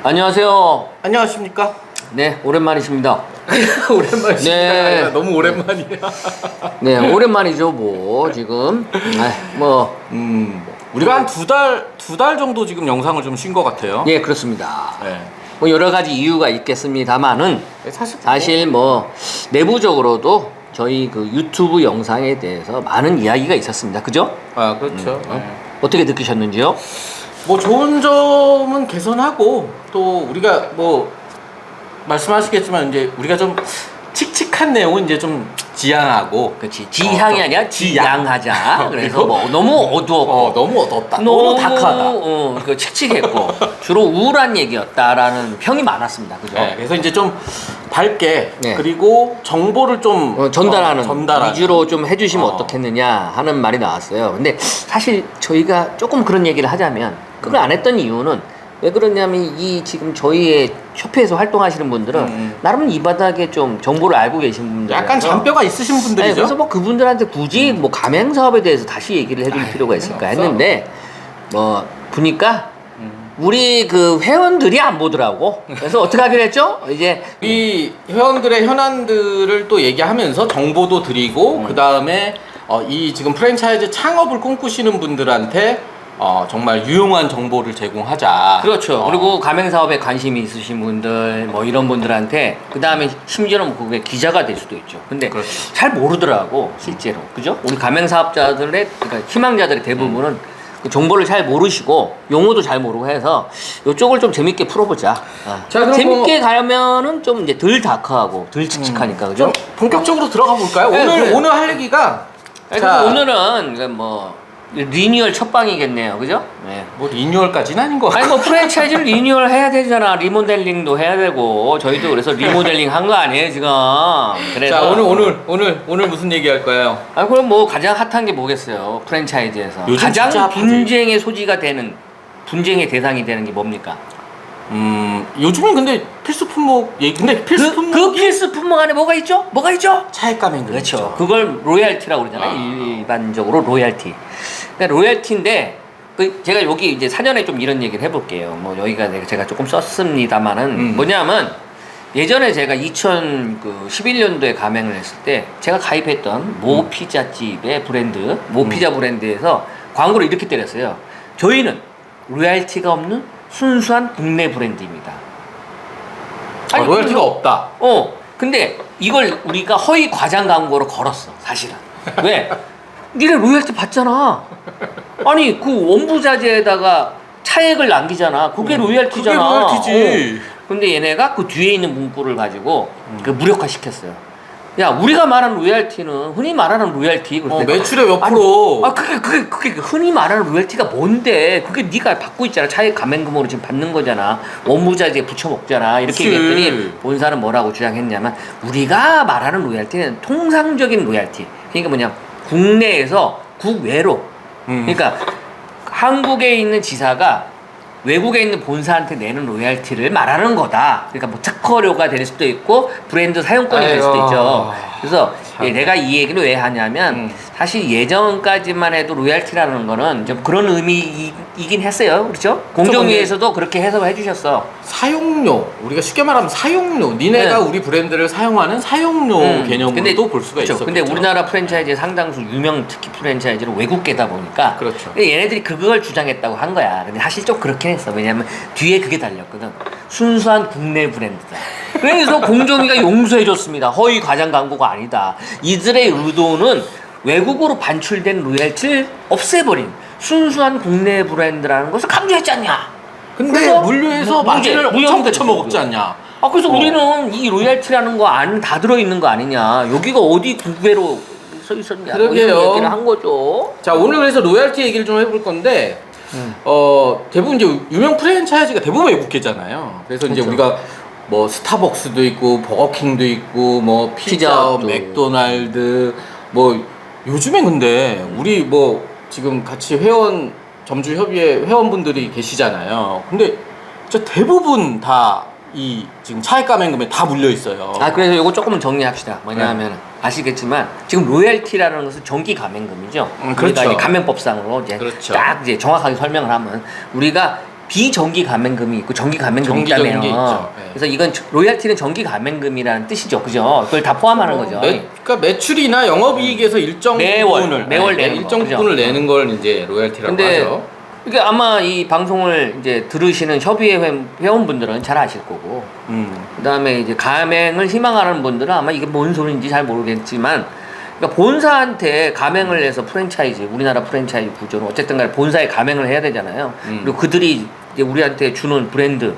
안녕하세요. 안녕하십니까? 네, 오랜만이십니다. 오랜만이십니다. 네. 너무 오랜만이야. 네, 오랜만이죠, 뭐, 지금. 우리가 한 두 달 정도 지금 영상을 좀 쉰 것 같아요. 예, 그렇습니다. 네. 뭐, 여러 가지 이유가 있겠습니다만은, 사실 뭐, 내부적으로도 저희 그 유튜브 영상에 대해서 많은 이야기가 있었습니다. 그죠? 아, 그렇죠. 어떻게 느끼셨는지요? 뭐 좋은 점은 개선하고 또 우리가 뭐 말씀하시겠지만 이제 우리가 좀 칙칙한 내용은 이제 좀 지양하고. 그렇지. 지향이 아니라 지양하자. 그래서 뭐, 너무 어두웠고. 너무 어둡다. 너무 다크하다. 그 칙칙했고 주로 우울한 얘기였다라는 평이 많았습니다. 그죠? 네, 그래서 이제 좀 밝게 네. 그리고 정보를 좀 전달하는 전달하는. 위주로 좀 해주시면 어떻겠느냐 하는 말이 나왔어요. 근데 사실 저희가 조금 그런 얘기를 하자면 그걸 안 했던 이유는 왜 그러냐면 이 지금 저희의 협회에서 활동하시는 분들은 나름 이 바닥에 좀 정보를 알고 계신 분들 약간 잔뼈가 있으신 분들이죠. 네, 그래서 뭐 그분들한테 굳이 뭐 가맹 사업에 대해서 다시 얘기를 해줄 필요가 있을까 했는데 뭐 보니까 우리 그 회원들이 안 보더라고. 그래서 어떻게 하기로 했죠? 이제 이 회원들의 현안들을 또 얘기하면서 정보도 드리고 그 다음에 이 지금 프랜차이즈 창업을 꿈꾸시는 분들한테 정말 유용한 정보를 제공하자. 그렇죠. 그리고 가맹 사업에 관심이 있으신 분들 뭐 이런 분들한테 그 다음에 심지어는 그게 기자가 될 수도 있죠. 근데 그렇죠. 잘 모르더라고 실제로. 그죠? 우리 가맹 사업자들의 그러니까 희망자들의 대부분은 그 정보를 잘 모르시고 용어도 잘 모르고 해서 이쪽을 좀 재밌게 풀어보자. 자, 그럼 재밌게 가면은 좀 이제 덜 다크하고 덜 칙칙하니까 그죠? 좀 본격적으로 들어가 볼까요? 네, 오늘 그래. 오늘 할 얘기가 그래서 오늘은 뭐 리니얼 첫 방이겠네요, 그죠? 네. 뭐 리뉴얼까지는 아닌 것 같고. 아니 뭐 프랜차이즈를 리뉴얼 해야 되잖아. 리모델링도 해야 되고 저희도 그래서 리모델링 한 거 아니에요 지금. 그래서 자, 오늘 무슨 얘기 할까요? 아 그럼 뭐 가장 핫한 게 뭐겠어요? 프랜차이즈에서 요즘 진짜 가장 핫하지. 분쟁의 소지가 되는 분쟁의 대상이 되는 게 뭡니까? 요즘엔 근데 필수 품목 얘기. 근데 필수 품목 그 필수 품목 안에 뭐가 있죠? 뭐가 있죠? 차액감인 그렇죠. 그걸 로얄티라고 그러잖아요. 일반적으로 로얄티. 그러니까 로얄티인데 제가 여기 이제 사전에 좀 이런 얘기를 해볼게요. 뭐 여기가 제가 조금 썼습니다만은 뭐냐면 예전에 제가 2011년도에 가맹을 했을 때 제가 가입했던 모 피자집의 브랜드, 모 피자 브랜드에서 광고를 이렇게 때렸어요. 저희는 로얄티가 없는 순수한 국내 브랜드입니다. 아니, 로얄티가 없다. 근데 이걸 우리가 허위 과장 광고로 걸었어, 사실은. 왜? 니네 로얄티 받잖아. 아니, 그 원부자재에다가 차액을 남기잖아. 그게 로얄티잖아. 그게 로얄티지. 근데 얘네가 그 뒤에 있는 문구를 가지고 그 무력화 시켰어요. 야, 우리가 말하는 로얄티는 흔히 말하는 로얄티. 매출의 몇 프로. 그게 흔히 말하는 로얄티가 뭔데? 그게 네가 받고 있잖아. 차액 가맹금으로 지금 받는 거잖아. 원부자재 붙여 먹잖아. 이렇게 그치. 얘기했더니 본사는 뭐라고 주장했냐면 우리가 말하는 로얄티는 통상적인 로얄티. 그러니까 뭐냐? 국내에서 국외로. 그러니까 한국에 있는 지사가 외국에 있는 본사한테 내는 로얄티를 말하는 거다. 그러니까 뭐 특허료가 될 수도 있고 브랜드 사용권이 될 수도 있죠. 그래서 내가 이 얘기를 왜 하냐면 사실 예전까지만 해도 로얄티라는 거는 좀 그런 의미이긴 했어요. 그렇죠? 공정위에서도 그렇게 해석을 해주셨어. 사용료, 우리가 쉽게 말하면 사용료, 니네가 우리 브랜드를 사용하는 사용료 개념으로도 볼 수가 있어. 근데 우리나라 프랜차이즈 상당수 유명 특히 프랜차이즈는 외국계다 보니까 그렇죠. 근데 얘네들이 그걸 주장했다고 한 거야. 근데 사실 좀 그렇긴 했어. 왜냐면 뒤에 그게 달렸거든. 순수한 국내 브랜드다. 그래서 공정위가 용서해줬습니다. 허위 과장 광고가 아니다. 이들의 의도는 외국으로 반출된 로얄티를 없애버린 순수한 국내 브랜드라는 것을 강조했지 않냐. 근데 물류에서 마진을 엄청 붙여먹었지 않냐. 그래서 우리는 이 로얄티라는 거 안에 다 들어있는 거 아니냐. 여기가 어디 국배로 써 있었냐. 그러게요. 이런 얘기를 한 거죠. 자, 오늘 그래서 로얄티 얘기를 좀 해볼 건데 대부분 이제 유명 프랜차이즈가 대부분 외국계잖아요. 그래서 이제 우리가 뭐 스타벅스도 있고 버거킹도 있고 뭐 피자, 맥도날드 뭐 요즘에 근데 우리 뭐 지금 같이 점주 협의회 회원분들이 계시잖아요. 근데 진짜 대부분 다 이 지금 차액 가맹금에 다 물려 있어요. 그래서 이거 조금은 정리합시다. 뭐냐면 아시겠지만 지금 로얄티라는 것은 정기 가맹금이죠. 그렇죠. 우리가 이제 가맹법상으로 이제 그렇죠. 딱 이제 정확하게 설명을 하면 우리가 비정기 가맹금이 있고 정기 가맹금이 정기적인 있다며요. 게 있죠. 네. 그래서 이건 로열티는 정기 가맹금이라는 뜻이죠, 그죠? 그걸 다 포함하는 거죠. 그러니까 매출이나 영업이익에서 일정 매월 부분을 내는 일정 거, 그죠? 부분을 내는 걸 이제 로열티라고 근데 하죠. 이게 아마 이 방송을 이제 들으시는 협의회 회원분들은 잘 아실 거고, 그다음에 이제 가맹을 희망하는 분들은 아마 이게 뭔 소리인지 잘 모르겠지만, 그러니까 본사한테 가맹을 해서 프랜차이즈, 우리나라 프랜차이즈 구조는 어쨌든 간에 본사에 가맹을 해야 되잖아요. 그리고 그들이 이제 우리한테 주는 브랜드,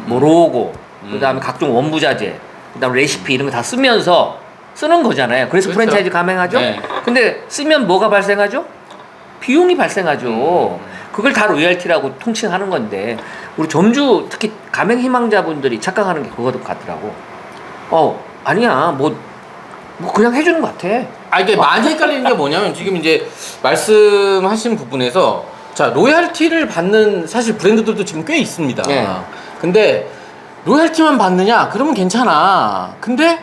뭐 로고, 그다음에 각종 원부자재, 그다음 레시피 이런 거 다 쓰면서 쓰는 거잖아요. 그래서 그렇죠. 프랜차이즈 가맹하죠. 네. 근데 쓰면 뭐가 발생하죠? 비용이 발생하죠. 그걸 다 로열티라고 통칭하는 건데, 우리 점주 특히 가맹 희망자분들이 착각하는 게 그거 같더라고. 아니야, 뭐 그냥 해주는 것 같아. 이게 많이 헷갈리는 게 뭐냐면 지금 이제 말씀하신 부분에서 자 로열티를 받는 사실 브랜드들도 지금 꽤 있습니다. 네. 근데 로열티만 받느냐? 그러면 괜찮아. 근데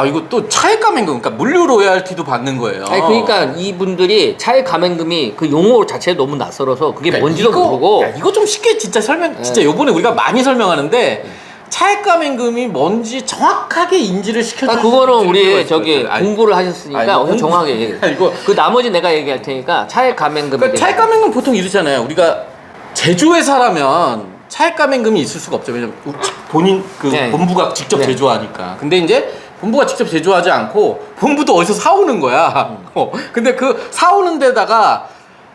이거 또 차액 가맹금, 그러니까 물류 로열티도 받는 거예요. 아니, 그러니까 이분들이 차액 가맹금이 그 용어 자체가 너무 낯설어서 그게 그러니까 뭔지도 모르고. 이거 좀 쉽게 진짜 진짜 요번에 우리가 많이 설명하는데 차액 가맹금이 뭔지 정확하게 인지를 시켜줄 그거는 필요가 우리 있을 저기 것 같아요. 공부를 하셨으니까 공부- 정확하게 얘기해. 이거 그 나머지 내가 얘기할 테니까 차액 가맹금에 그러니까 차액 가맹금 보통 이러잖아요. 우리가 제조회사라면 차액 가맹금이 있을 수가 없죠. 왜냐면 본인 네. 본부가 직접 네. 제조하니까. 근데 이제 본부가 직접 제조하지 않고 본부도 어디서 사오는 거야. 근데 그 사오는 데다가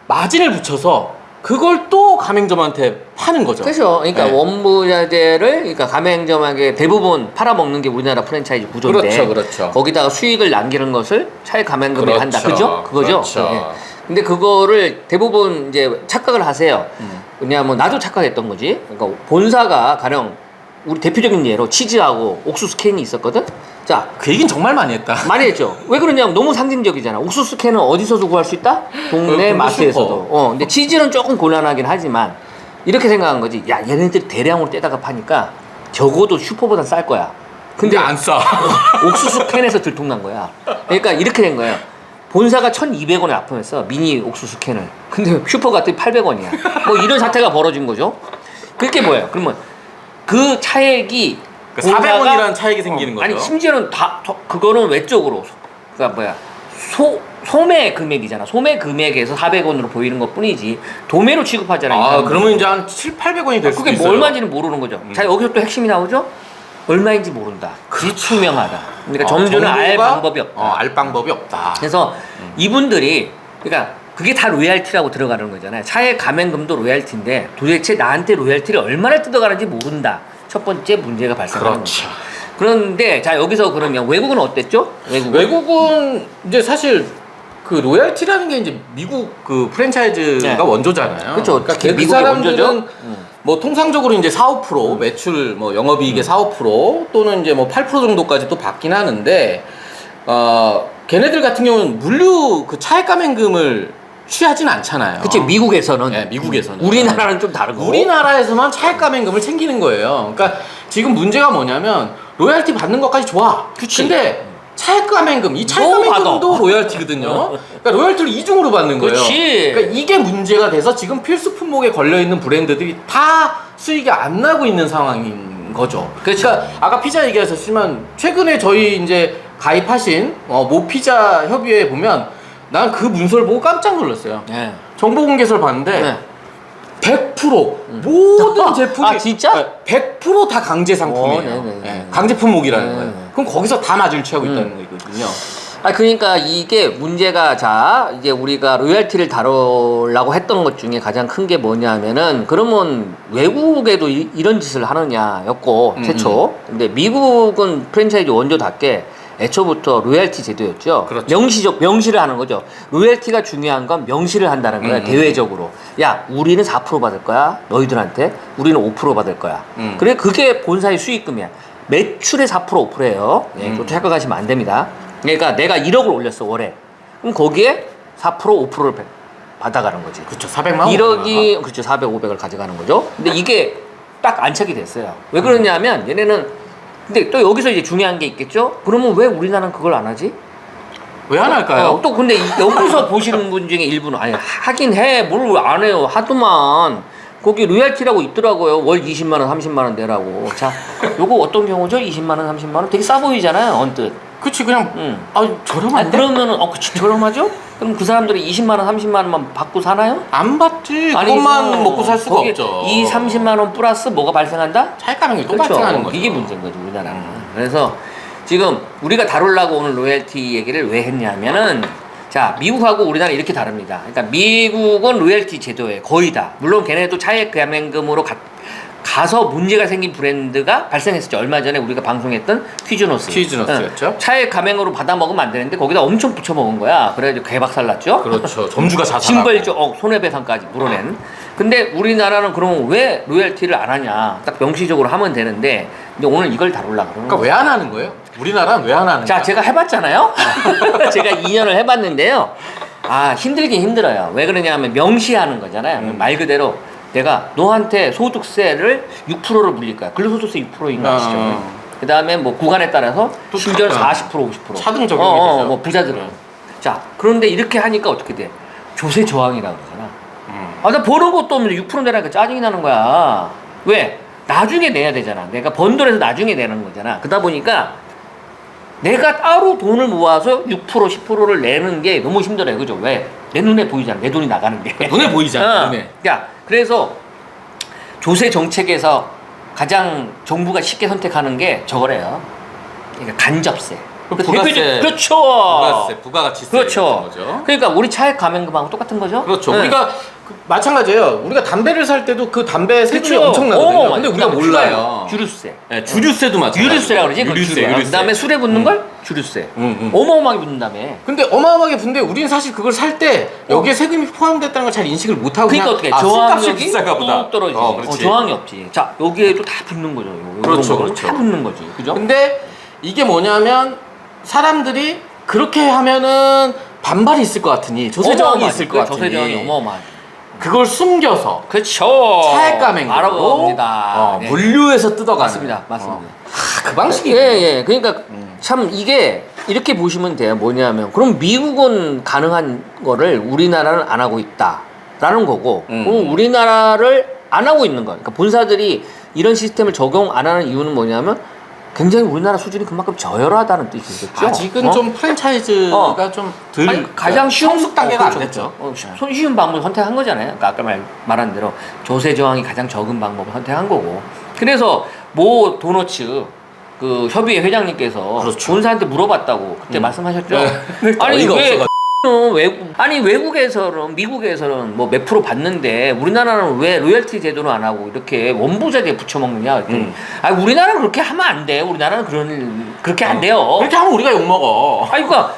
마진을 붙여서 그걸 또 가맹점한테 파는 거죠. 그렇죠. 그러니까 네. 원부자재를 그러니까 가맹점에게 대부분 팔아먹는 게 우리나라 프랜차이즈 구조인데, 그렇죠. 거기다가 수익을 남기는 것을 차액 가맹금에 그렇죠. 한다. 그죠? 그거죠. 그렇죠. 네. 근데 그거를 대부분 이제 착각을 하세요. 왜냐하면 나도 착각했던 거지. 그러니까 본사가 가령 우리 대표적인 예로 치즈하고 옥수수 캔이 있었거든. 자, 그 얘기는 정말 많이 했다. 많이 했죠. 왜 그러냐면 너무 상징적이잖아. 옥수수 캔은 어디서도 구할 수 있다? 동네 마트에서도. 근데 치즈는 조금 곤란하긴 하지만 이렇게 생각한 거지. 야, 얘네들이 대량으로 떼다가 파니까 적어도 슈퍼보다 쌀 거야. 근데 안 싸. 옥수수 캔에서 들통난 거야. 그러니까 이렇게 된 거예요. 본사가 1,200원에 납품했어. 미니 옥수수 캔을. 근데 슈퍼 갔더니 800원이야. 뭐 이런 사태가 벌어진 거죠. 그게 뭐예요? 그러면 그 차액이 400원이라는 차액이 생기는 거죠. 아니 심지어는 그거는 외적으로 그러니까 소매 금액이잖아. 소매 금액에서 400원으로 보이는 것 뿐이지 도매로 취급하잖아요. 그러면 이제 한 700~800원이 될 수도 그게 있어요. 뭐 얼마인지는 모르는 거죠. 자, 여기서 또 핵심이 나오죠. 얼마인지 모른다. 불투명하다. 그러니까 점주는 알 정부가, 방법이 없다. 알 방법이 없다. 그래서 이분들이 그러니까 그게 다 로얄티라고 들어가는 거잖아요. 차액 가맹금도 로얄티인데 도대체 나한테 로얄티를 얼마나 뜯어가는지 모른다. 첫 번째 문제가 발생하는 그렇죠. 거죠. 그런데 자 여기서 그러면 외국은 어땠죠? 외국은 이제 사실 그 로얄티라는 게 이제 미국 그 프랜차이즈가 네. 원조잖아요. 그렇죠. 그러니까 그 미국이 사람들은 원조죠. 뭐 통상적으로 이제 4~5% 매출 뭐 영업이익의 4~5% 또는 이제 뭐 8% 정도까지 또 받긴 하는데 걔네들 같은 경우는 물류 그 차액 가맹금을 취하진 않잖아요. 그치 미국에서는. 네, 미국에서는. 우리나라는 좀 다르고. 우리나라에서만 차액 가맹금을 챙기는 거예요. 그러니까 지금 문제가 뭐냐면 로얄티 받는 것까지 좋아. 그치. 근데 차액 가맹금, 이 차액 너무 가맹금도 받아. 로얄티거든요. 그러니까 로얄티를 이중으로 받는 거예요. 그치. 그러니까 이게 문제가 돼서 지금 필수 품목에 걸려 있는 브랜드들이 다 수익이 안 나고 있는 상황인 거죠. 그렇죠. 그러니까 아까 피자 얘기하셨지만 최근에 저희 이제 가입하신 모 피자 협의회에 보면 난 그 문서를 보고 깜짝 놀랐어요. 네. 정보공개서를 봤는데 네. 100% 모든 제품이 아, 진짜? 100%다 강제 상품이에요. 네네네. 네, 강제 품목이라는 네. 거예요. 그럼 거기서 다 마진을 취하고 있다는 거거든요. 그러니까 이게 문제가 자 이제 우리가 로열티를 다루려고 했던 것 중에 가장 큰 게 뭐냐면은 그러면 외국에도 이런 짓을 하느냐였고 최초. 근데 미국은 프랜차이즈 원조답게 애초부터 로열티 제도였죠. 그렇죠. 명시를 하는 거죠. 로열티가 중요한 건 명시를 한다는 거야. 대외적으로. 야, 우리는 4% 받을 거야. 너희들한테. 우리는 5% 받을 거야. 그래 그게 본사의 수익금이야. 매출의 4% 5%예요. 예, 그것도 착각하시면 안 됩니다. 그러니까 내가 1억을 올렸어 월에. 그럼 거기에 4% 5%를 받아가는 거지. 그렇죠. 400만 원. 1억이 그렇죠. 400, 500을 가져가는 거죠. 근데 이게 딱 안착이 됐어요. 왜 그러냐면 얘네는 근데 또 여기서 이제 중요한 게 있겠죠? 그러면 왜 우리나라는 그걸 안 하지? 왜 안 할까요? 또 근데 여기서 보시는 분 중에 일부는 아니 하긴 해. 뭘 안 해요. 하더만. 거기 로얄티라고 있더라고요. 월 20만 원, 30만 원 내라고. 자, 요거 어떤 경우죠? 20만 원, 30만 원 되게 싸 보이잖아요, 언뜻. 그치 그냥 저렴한데? 그러면은 그치 저렴하죠? 그럼 그 사람들이 20만 원, 30만 원만 받고 사나요? 안 받지. 아니죠. 그것만 먹고 살 수가 거기에 없죠. 30만 원 플러스 뭐가 발생한다? 차액감이 또 그렇죠. 발생하는 거죠. 이게 문제인 거죠, 우리나라는. 그래서 지금 우리가 다루려고 오늘 로열티 얘기를 왜 했냐면은 자, 미국하고 우리나라 이렇게 다릅니다. 그러니까 미국은 로열티 제도에 거의 다. 물론 걔네도 차액 감행금으로 가서 문제가 생긴 브랜드가 발생했었죠. 얼마 전에 우리가 방송했던 퀴즈노스. 퀴즈노스였죠. 차액 감행으로 받아 먹으면 안 되는데 거기다 엄청 붙여 먹은 거야. 그래가지고 개박살 났죠. 그렇죠. 점주가 자살하고. 징벌적 손해배상까지 물어낸. 근데 우리나라는 그러면 왜 로열티를 안 하냐? 딱 명시적으로 하면 되는데 근데 오늘 이걸 다루려고 그러는 그러니까 왜 안 하는 거예요? 우리나라는 왜 안 하는 자, 거야? 제가 해봤잖아요. 제가 2년을 해봤는데요. 힘들긴 힘들어요. 왜 그러냐면 명시하는 거잖아요. 말 그대로 내가 너한테 소득세를 6%를 물릴 거야. 근로소득세 6%인 거 아시죠? 그 다음에 뭐 구간에 따라서 심지어 40%, 50%. 차등 적용이 되죠. 뭐 부자들은. 자, 그런데 이렇게 하니까 어떻게 돼? 조세 저항이라고 그러잖아. 나 버는 것도 없는데 6% 내라니까 짜증이 나는 거야. 왜? 나중에 내야 되잖아. 내가 번 돈에서 나중에 내는 거잖아. 그러다 보니까 내가 따로 돈을 모아서 6%, 10%를 내는 게 너무 힘들어요. 그죠? 왜? 내 눈에 보이잖아. 내 돈이 나가는 게. 눈에 보이잖아. 눈에. 야, 그래서 조세 정책에서 가장 정부가 쉽게 선택하는 게 저거래요. 그러니까 간접세. 부가세. 그렇죠. 부가가치세. 그렇죠. 거죠. 그러니까 우리 차액 감행금하고 똑같은 거죠. 그렇죠. 네. 우리가 마찬가지예요. 우리가 담배를 살 때도 그 담배 세금이 그렇죠. 엄청나거든요. 근데 우리가 몰라요. 주류세. 네, 주류세도 마찬가지. 유류세라 그러지. 유류세. 그다음에 술에 붙는 걸 주류세. 음. 어마어마하게 붙는다며. 근데 어마어마하게 붙는데 우리는 사실 그걸 살 때 여기에 세금이 포함됐다는 걸 잘 인식을 못 하고 그러니까 그냥 어떻게 술값이 저항력이 비싼가 보다. 뚝 떨어지지. 그렇지. 저항이 없지. 자, 여기에도 다 붙는 거죠. 그렇죠, 이런 그렇죠. 다 붙는 거지. 그죠? 근데 이게 뭐냐면 사람들이 그렇게 하면은 반발이 있을 것 같으니 조세 저항이 있을 것 같으니 조세 저항이 어마어마하지. 그걸 숨겨서 그렇죠. 차액 감행으로 알아봅니다. 네. 물류에서 뜯어가는 맞습니다. 그 방식이 예. 그러니까 참 이게 이렇게 보시면 돼요. 뭐냐면 그럼 미국은 가능한 거를 우리나라는 안 하고 있다라는 거고 그럼 우리나라를 안 하고 있는 거. 그러니까 본사들이 이런 시스템을 적용 안 하는 이유는 뭐냐면 굉장히 우리나라 수준이 그만큼 저열하다는 뜻이겠죠. 아직은 좀 프랜차이즈가 좀 덜 가장 쉬운 성숙 단계가 안 그렇죠. 됐죠. 손쉬운 방법을 선택한 거잖아요. 그러니까 아까 말한 대로 조세 저항이 가장 적은 방법을 선택한 거고. 그래서 모 도너츠 그 협의회 회장님께서 그렇죠. 본사한테 물어봤다고 그때 말씀하셨죠. 네. 아니 어이가 왜 없어가지고. 외국에서는 미국에서는 뭐 몇 프로 받는데 우리나라는 왜 로열티 제도를 안 하고 이렇게 원부자재에 붙여먹느냐 그랬더니 우리나라는 그렇게 하면 안 돼. 우리나라는 그렇게 안 돼요. 그렇게 하면 우리가 욕먹어. 그러니까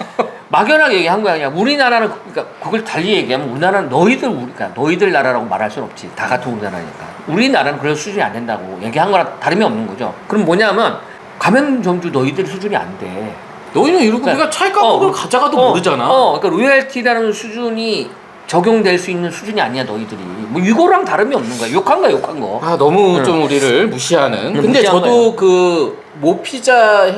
막연하게 얘기한 거야. 그냥 우리나라는 그러니까 그걸 달리 얘기하면 우리나라는 너희들 나라라고 말할 수는 없지. 다 같은 우리나라니까. 우리나라는 그런 수준이 안 된다고 얘기한 거랑 다름이 없는 거죠. 그럼 뭐냐면 가맹점주 너희들 수준이 안 돼. 너희는 이러고 우리가 차익값을 가져가도 모르잖아. 그러니까 로열티라는 수준이 적용될 수 있는 수준이 아니야 너희들이. 뭐 이거랑 다름이 없는 거야. 욕한 거. 너무 좀 우리를 무시하는. 근데 무시한 저도 거예요. 그 모피자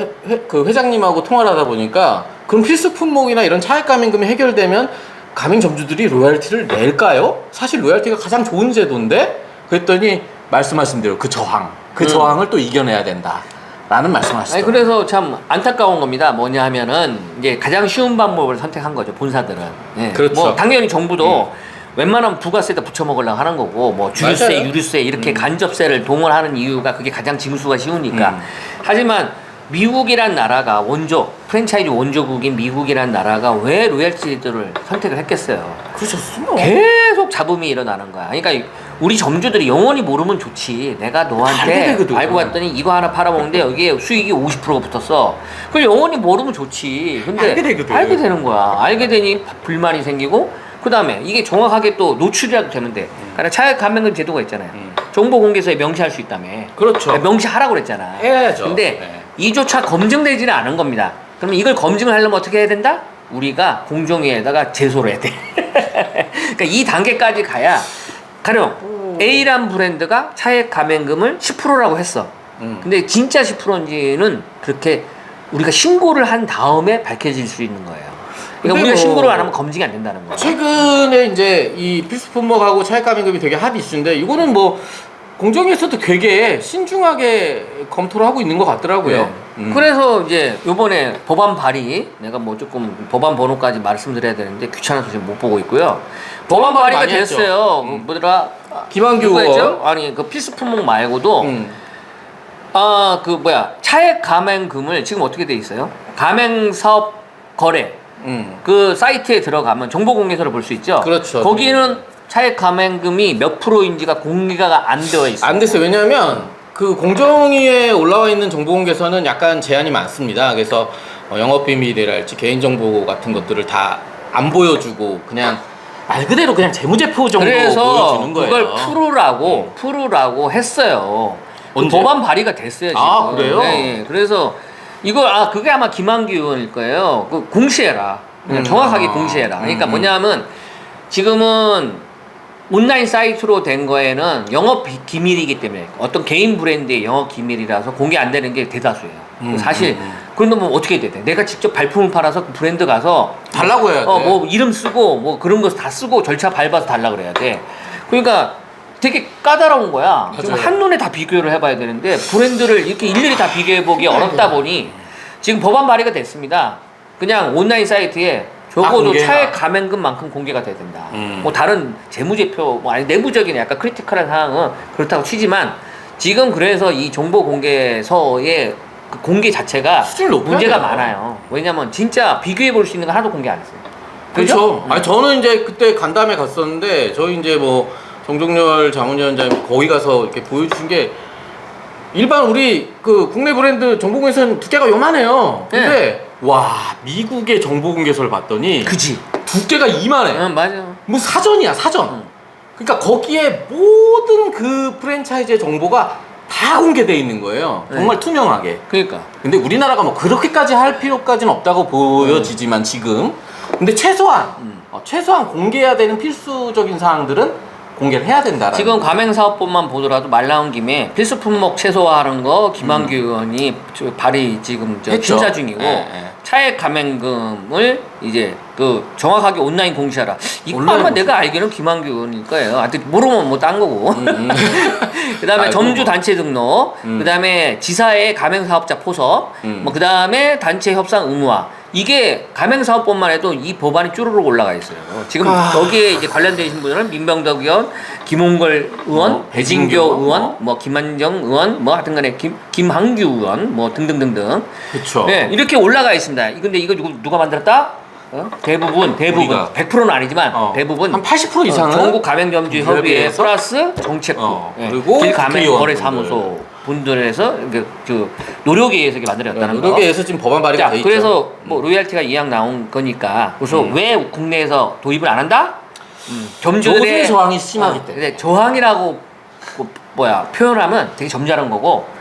그 회장님하고 통화를 하다 보니까 그럼 필수 품목이나 이런 차액 감행금이 해결되면 가맹점주들이 로열티를 낼까요? 사실 로열티가 가장 좋은 제도인데 그랬더니 말씀하신 대로 그 저항을 또 이겨내야 된다. 라는 말씀하시죠. 아니 그래서 참 안타까운 겁니다. 뭐냐 하면은 이제 가장 쉬운 방법을 선택한 거죠. 본사들은. 예. 그렇죠. 뭐 당연히 정부도 웬만하면 부가세에다 붙여 먹으려고 하는 거고 뭐 주류세, 맞아요. 유류세 이렇게 간접세를 동원하는 이유가 그게 가장 징수가 쉬우니까. 하지만 미국이란 나라가 프랜차이즈 원조국인 미국이란 나라가 왜 로열티들을 선택을 했겠어요. 그렇죠. 계속 잡음이 일어나는 거야. 그러니까 우리 점주들이 영원히 모르면 좋지. 내가 너한테 알고 봤더니 이거 하나 팔아먹는데 여기에 수익이 50%가 붙었어. 그걸 영원히 모르면 좋지. 근데 알게 되는 거야. 알게 되니 불만이 생기고 그 다음에 이게 정확하게 또 노출이라도 되면 돼. 그러니까 차액 감행금 제도가 있잖아요. 정보공개서에 명시할 수 있다며. 그렇죠. 명시하라고 그랬잖아. 해야죠. 근데 이조차 검증되지는 않은 겁니다. 그러면 이걸 검증을 하려면 어떻게 해야 된다? 우리가 공정위에다가 제소를 해야 돼. 그러니까 이 단계까지 가야 가령 A란 브랜드가 차액 감행금을 10%라고 했어. 근데 진짜 10%인지는 그렇게 우리가 신고를 한 다음에 밝혀질 수 있는 거예요. 그러니까 우리가 신고를 안 하면 검증이 안 된다는 거예요. 최근에 이제 이 필수 품목하고 차액 감액금이 되게 핫 이슈인데 이거는 뭐 공정위에서도 되게 신중하게 검토를 하고 있는 것 같더라고요. 그래서 이제 요번에 법안 발의, 내가 뭐 조금 법안 번호까지 말씀드려야 되는데 귀찮아서 지금 못 보고 있고요. 법안 발의가 많이 됐어요. 뭐더라? 김한규 누구였죠? 의원. 아니 그 필수 품목 말고도 그 뭐야 차액 감행금을 지금 어떻게 돼 있어요? 가맹 사업 거래 그 사이트에 들어가면 정보 공개서를 볼 수 있죠. 그렇죠. 거기는 차액 감행금이 몇 프로인지가 공개가 안 되어 있어요. 안 됐어요. 왜냐하면 그 공정위에 올라와 있는 정보공개서는 약간 제한이 많습니다. 그래서 영업비밀이랄지 개인정보 같은 것들을 다 안 보여주고 그냥 말 그대로 그냥 재무제표 정도 그래서 보여주는 거예요. 그걸 풀으라고 했어요. 언제? 법안 발의가 됐어요 지금. 아, 그래요? 네, 그래서 이걸 그게 아마 김한규 의원일 거예요. 그 공시해라. 그냥 정확하게 공시해라. 그러니까 뭐냐면 지금은 온라인 사이트로 된 거에는 영업 기밀이기 때문에 어떤 개인 브랜드의 영업 기밀이라서 공개 안 되는 게 대다수예요. 사실 그런데 뭐 어떻게 해야 돼? 내가 직접 발품을 팔아서 그 브랜드 가서 달라고 해야 돼. 뭐 이름 쓰고 뭐 그런 거 다 쓰고 절차 밟아서 달라 그래야 돼. 그러니까 되게 까다로운 거야. 지금 맞아요. 한눈에 다 비교를 해봐야 되는데 브랜드를 이렇게 일일이 다 비교해보기 어렵다 보니 지금 법안 발의가 됐습니다. 그냥 온라인 사이트에 적어도 공개해라. 차액 감행금만큼 공개가 돼야 된다. 뭐 다른 재무제표, 뭐 아니 내부적인 약간 크리티컬한 사항은 그렇다고 치지만 지금 그래서 이 정보공개서의 그 공개 자체가 수준을 높여야 문제가 돼요. 많아요. 왜냐면 진짜 비교해 볼 수 있는 거 하나도 공개 안 했어요. 그렇죠. 아니 저는 이제 그때 간담회 갔었는데 저희 이제 뭐 정종렬 자문위원장님 거기 가서 이렇게 보여주신 게 일반 우리 그 국내 브랜드 정보공개서는 두께가 요만해요. 근데 와 미국의 정보공개서를 봤더니 그지? 두께가 이만해. 응, 맞아. 뭐 사전이야 사전. 그러니까 거기에 모든 그 프랜차이즈의 정보가 다 공개돼 있는 거예요. 정말 투명하게. 그러니까. 근데 우리나라가 뭐 그렇게까지 할 필요까지는 없다고 보여지지만 지금 근데 최소한 공개해야 되는 필수적인 사항들은 공개를 해야 된다라는 지금 가맹사업법만 보더라도 말 나온 김에 필수 품목 최소화하는 거 김한규 의원이 발의 지금 했죠. 심사 중이고 예. 차액 감행금을 이제 그 정확하게 온라인 공시하라. 이거 온라인 아마 공시. 내가 알기로는 김한규 의원일 거예요. 하여튼 모르면 뭐 딴 거고. 그다음에 아이고, 점주 뭐. 단체 등록, 그다음에 지사의 가맹사업자 포섭, 뭐 그다음에 단체 협상 의무화. 이게 가맹사업법만 해도 이 법안이 쭈루룩 올라가 있어요. 지금 여기에 이제 관련되신 분들은 민병덕 의원, 김홍걸 의원, 배진교 배진교, 의원, 뭐 김한정 의원, 뭐 하여튼간에 김한규 의원, 뭐 등등등등. 그렇죠. 네, 이렇게 올라가 있습니다. 근데 이거 누가 만들었다? 대부분 우리가. 100%는 아니지만 대부분 한 80% 이상은 전국 가맹점주 협의회 협의회에서 플러스 정책부 그리고 길가맹거래사무소 분들에서 그 노력에 의해서 이게 만들어졌다는 거. 노력에 의해서 지금 법안 발의가 자, 돼 있죠. 그래서 뭐 로열티가 이왕 나온 거니까 그래서 왜 국내에서 도입을 안 한다? 점주들의 노동의 저항이 심하기 때문에. 근데 저항이라고 표현하면 되게 점잖은 거고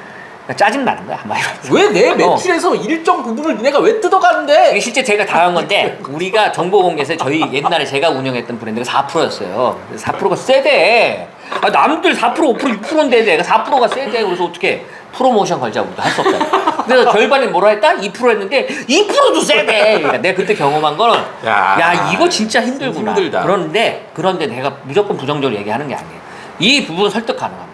그러니까 짜증 나는 거야 한마디로. 왜 내 매출에서 일정 부분을 니네가 왜 뜯어가는데? 이게 실제 제가 당한 건데 우리가 정보공개에서 저희 옛날에 제가 운영했던 브랜드가 4%였어요. 4%가 세대. 남들 4% 5% 6%인데 내가 4%가 세대. 그래서 어떻게 프로모션 걸자고 할 수 없잖아. 그래서 절반이 뭐라 했다? 2% 했는데 2%도 세대. 그러니까 내가 그때 경험한 거는 야 이거 진짜 힘들구나. 힘들다. 그런데 내가 무조건 부정적으로 얘기하는 게 아니에요. 이 부분 설득 가능합니다.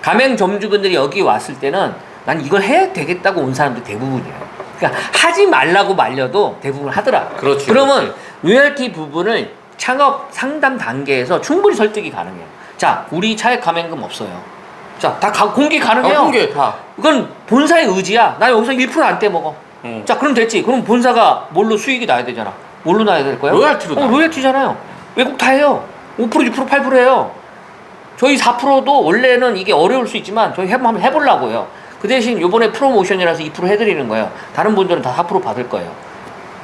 가맹점주분들이 여기 왔을 때는 난 이걸 해야 되겠다고 온 사람들 대부분이에요. 그러니까 하지 말라고 말려도 대부분 하더라. 그렇지, 그러면 로열티 부분을 창업 상담 단계에서 충분히 설득이 가능해요. 자, 우리 차액 가맹금 없어요. 자, 다 공개 가능해요. 공개 다. 이건 본사의 의지야. 나 여기서 1% 안 떼먹어. 자, 그럼 됐지. 그럼 본사가 뭘로 수익이 나야 되잖아. 뭘로 나야 될 거예요? 로열티로 나. 로열티잖아요. 외국 다 해요. 5%, 6%, 8% 해요. 저희 4%도 원래는 이게 어려울 수 있지만 저희 한번 해보려고요. 그 대신 요번에 프로모션이라서 2% 해드리는 거예요. 다른 분들은 다 4% 받을 거예요.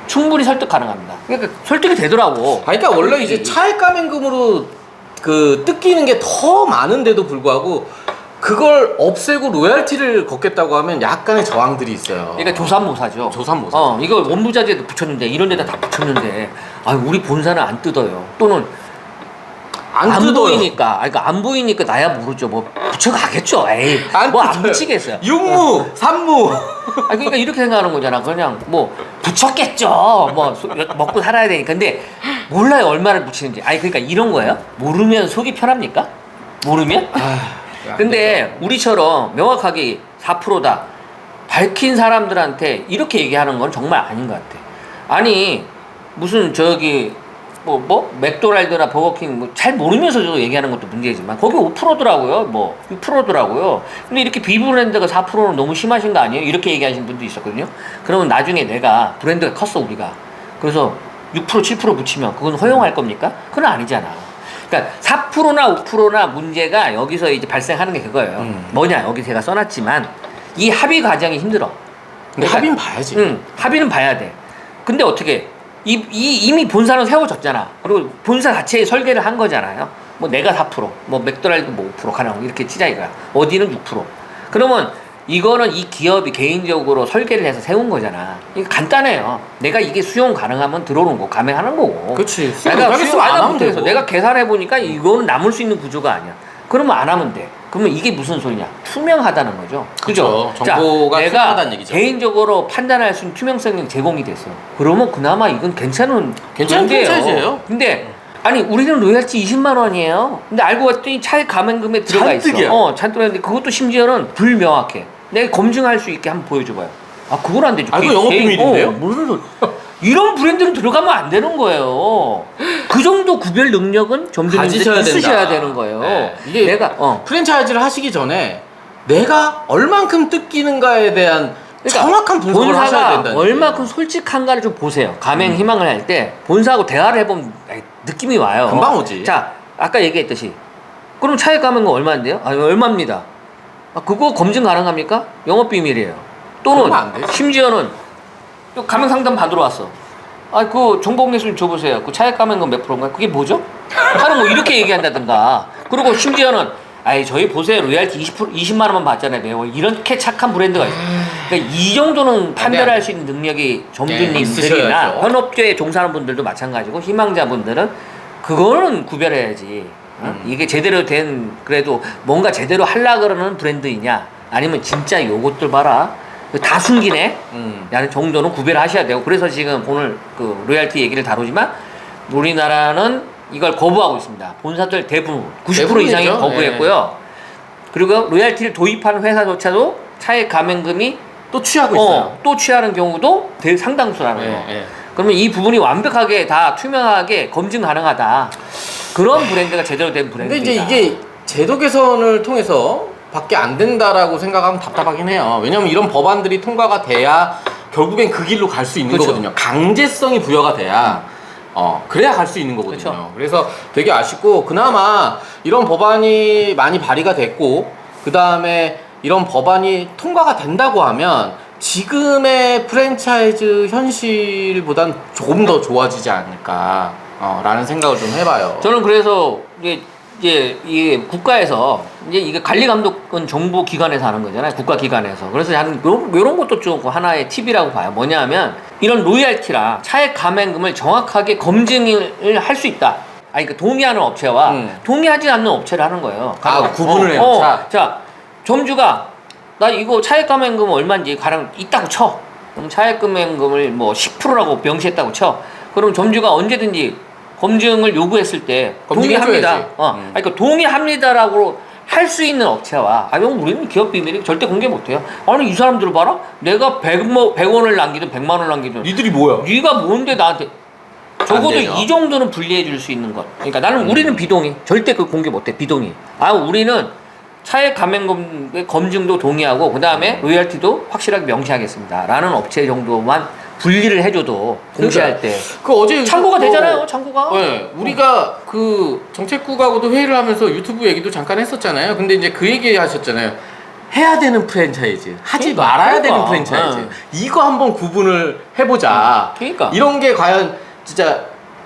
충분히 설득 가능합니다. 그러니까 설득이 되더라고. 그러니까 원래 이제 차액 감행금으로 그 뜯기는 게 더 많은데도 불구하고 그걸 없애고 로열티를 걷겠다고 하면 약간의 저항들이 있어요. 그러니까 조삼모사죠. 조삼모사. 이거 원부자재도 붙였는데 이런 데다 다 붙였는데 우리 본사는 안 뜯어요. 또는 안 안 뜯어요. 보이니까. 그러니까 안 보이니까 나야 모르죠. 뭐 붙여가겠죠. 에이, 뭐 안 붙이겠어요. 육무, 삼무. 그러니까 이렇게 생각하는 거잖아. 그냥 뭐 붙였겠죠. 뭐 먹고 살아야 되니까. 근데 몰라요 얼마를 붙이는지. 그러니까 이런 거예요. 모르면 속이 편합니까? 모르면? 근데 우리처럼 명확하게 4%다 밝힌 사람들한테 이렇게 얘기하는 건 정말 아닌 것 같아. 아니 무슨 저기 뭐 맥도날드나 버거킹 뭐 잘 모르면서도 얘기하는 것도 문제지만 거기 5%더라고요. 뭐 6%더라고요. 근데 이렇게 비브랜드가 4%는 너무 심하신 거 아니에요? 이렇게 얘기하시는 분도 있었거든요. 그러면 나중에 내가 브랜드가 컸어 우리가. 그래서 6% 7% 붙이면 그건 허용할 겁니까? 그건 아니잖아. 그러니까 4%나 5%나 문제가 여기서 이제 발생하는 게 그거예요. 뭐냐 여기 제가 써놨지만 이 합의 과정이 힘들어. 근데 합의는 봐야지. 합의는 봐야 돼. 근데 어떻게 이미 본사는 세워졌잖아. 그리고 본사 자체에 설계를 한 거잖아요. 뭐 내가 4%, 뭐 맥도날드 뭐 5% 가능 이렇게 치자 이거야. 어디는 6%. 그러면 이거는 이 기업이 개인적으로 설계를 해서 세운 거잖아. 이거 간단해요. 내가 이게 수용 가능하면 들어오는 거, 가능하는 거고. 그렇지. 내가 수용 안 하면 되고. 내가 계산해 보니까 이거는 남을 수 있는 구조가 아니야. 그러면 안 하면 돼. 그러면 이게 무슨 소리냐? 투명하다는 거죠. 그죠. 정보가 내가 투명하다는 얘기죠. 개인적으로 판단할 수 있는 투명성이 제공이 됐어. 그러면 그나마 이건 괜찮은 프랜차이즈예요. 근데 아니 우리는 로열티 20만 원이에요. 근데 알고 봤더니 차액 감액금에 들어가 잔뜩이야. 있어. 잔뜩 했는데 그것도 심지어는 불명확해. 내가 검증할 수 있게 한번 보여줘봐요. 그건 안 되죠. 그거 영업 비밀인데요? 무슨 소리? 이런 브랜드는 들어가면 안 되는 거예요. 그 정도 구별 능력은 점주님들 있으셔야 되는 거예요. 네. 이게 내가 프랜차이즈를 하시기 전에 내가 얼만큼 뜯기는가에 대한 정확한 분석을 하셔야 된다는 본사가 얼마큼 솔직한가를 좀 보세요. 가맹 희망을 할 때 본사하고 대화를 해보면 느낌이 와요. 금방 오지. 자, 아까 얘기했듯이 그럼 차액 감액은 얼마인데요? 얼마입니다. 그거 검증 가능합니까? 영업 비밀이에요. 또는 그러면 안 되지. 심지어는 또 가맹 상담 받으러 왔어. 그 정보공개술 줘보세요. 그 차액 감액은 몇 프로인가요? 그게 뭐죠? 하는 뭐 이렇게 얘기한다든가. 그리고 심지어는 저희 보세요. 로얄티 20만 원만 받잖아요. 매월. 이렇게 착한 브랜드가 있어요. 그러니까 이 정도는 판별할 수 있는 능력이 점주님들이나 현업계에 종사하는 분들도 마찬가지고 희망자분들은 그거는 구별해야지. 이게 제대로 된 그래도 뭔가 제대로 하려 그러는 브랜드이냐 아니면 진짜 요것들 봐라. 다 숨기네. 라는 정도는 구별하셔야 되고 그래서 지금 오늘 그 로얄티 얘기를 다루지만 우리나라는 이걸 거부하고 있습니다. 본사들 대부분 90% 이상이 거부했고요. 그리고 로얄티를 도입하는 회사조차도 차액 감액금이 또 취하고 있어요. 또 취하는 경우도 상당수라는 거. 그러면 이 부분이 완벽하게 다 투명하게 검증 가능하다. 그런 브랜드가 제대로 된 브랜드다. 근데 이제 이게 제도 개선을 통해서 밖에 안 된다라고 생각하면 답답하긴 해요. 왜냐면 이런 법안들이 통과가 돼야 결국엔 그 길로 갈 수 있는 거거든요. 강제성이 부여가 돼야 그래야 갈 수 있는 거거든요. 그래서 되게 아쉽고 그나마 이런 법안이 많이 발의가 됐고 그 다음에 이런 법안이 통과가 된다고 하면 지금의 프랜차이즈 현실보단 조금 더 좋아지지 않을까 라는 생각을 좀 해봐요. 저는 그래서 이게 국가에서 이게 관리 감독은 정부 기관에서 하는 거잖아요. 국가 기관에서. 그래서 저는 이런 것도 좀 하나의 팁이라고 봐요. 뭐냐면 이런 로얄티랑 차액 감액금을 정확하게 검증을 할 수 있다. 그러니까 동의하는 업체와 동의하지 않는 업체를 하는 거예요. 구분을 해요. 자, 점주가 나 이거 차액 감액금 얼마인지 가령 있다고 쳐. 그럼 차액 감액금을 뭐 10%라고 명시했다고 쳐. 그럼 점주가 언제든지 검증을 요구했을 때 동의합니다. 그러니까 동의합니다라고 할 수 있는 업체와 우리는 기업 비밀이 절대 공개 못해요. 아니 이 사람들 봐라. 내가 100원을 남기든 100만 원을 남기든 니들이 뭐야? 네가 뭔데 나한테 적어도 이 정도는 분리해 줄 수 있는 것. 그러니까 나는 우리는 비동의. 절대 그 공개 못해. 비동의. 우리는 차액 감액금 검증도 동의하고 그 다음에 로열티도 확실하게 명시하겠습니다. 라는 업체 정도만 분리를 해줘도 공시할 때 어제 참고가 되잖아요. 참고가. 네, 우리가 그 정책국하고도 회의를 하면서 유튜브 얘기도 잠깐 했었잖아요. 근데 이제 그 얘기 하셨잖아요. 해야 되는 프랜차이즈, 하지 말아야 되는 프랜차이즈. 이거 한번 구분을 해보자. 그러니까. 이런 게 과연 진짜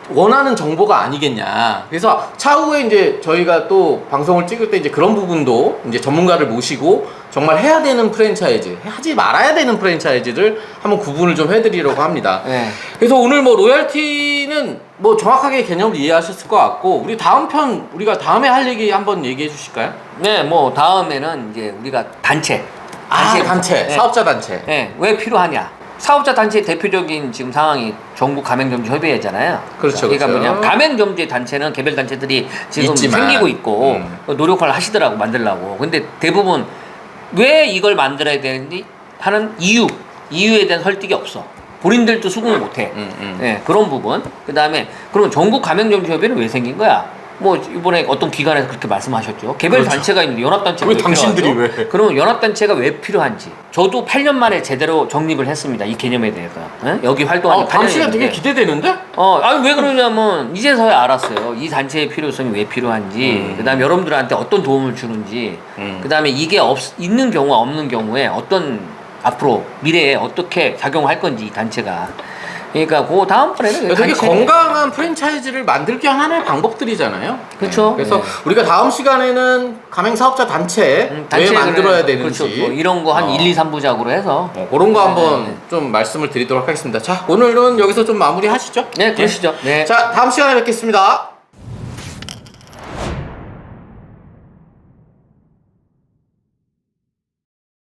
원하는 정보가 아니겠냐. 그래서 차후에 이제 저희가 또 방송을 찍을 때 이제 그런 부분도 이제 전문가를 모시고 정말 해야 되는 프랜차이즈, 하지 말아야 되는 프랜차이즈를 한번 구분을 좀 해드리려고 합니다. 네. 그래서 오늘 뭐 로얄티는 뭐 정확하게 개념을 이해하셨을 것 같고 우리 다음 편 우리가 다음에 할 얘기 한번 얘기해 주실까요? 네, 뭐 다음에는 이제 우리가 단체 단체, 네. 사업자 단체. 네, 왜 필요하냐? 사업자 단체의 대표적인 지금 상황이 전국 가맹점주 협의회잖아요. 그렇죠, 그러니까 그렇죠. 뭐냐 가맹점주의 단체는 개별 단체들이 지금 있지만. 생기고 있고 노력을 하시더라고 만들려고. 근데 대부분 왜 이걸 만들어야 되는지 하는 이유에 대한 설득이 없어. 본인들도 수긍을 못해. 네, 그런 부분. 그 다음에 그러면 전국 가맹점주 협의회는 왜 생긴 거야? 뭐 이번에 어떤 기관에서 그렇게 말씀하셨죠. 개별 그렇죠. 단체가 있는데 연합단체가 왜 당신들이 필요하죠? 왜? 그러면 연합단체가 왜 필요한지. 저도 8년 만에 제대로 정립을 했습니다. 이 개념에 대해서. 예? 여기 활동한 지 다음 시간 8년이 되게 기대되는데? 아니 왜 그러냐면 이제서야 알았어요. 이 단체의 필요성이 왜 필요한지, 그다음에 여러분들한테 어떤 도움을 주는지, 그다음에 이게 있는 경우와 없는 경우에 어떤 앞으로 미래에 어떻게 작용할 건지 이 단체가. 그러니까 그 다음번에는 되게 건강한 프랜차이즈를 만들기 위한 하나의 방법들이잖아요. 그렇죠. 그래서 네. 우리가 다음 시간에는 가맹 사업자 단체 왜 만들어야 되는지 그렇죠. 뭐 이런 거 한 1, 2, 3부작으로 해서 그런 거 한번 네. 좀 말씀을 드리도록 하겠습니다. 자, 오늘은 여기서 좀 마무리 하시죠. 네, 그러시죠. 네. 자, 다음 시간에 뵙겠습니다.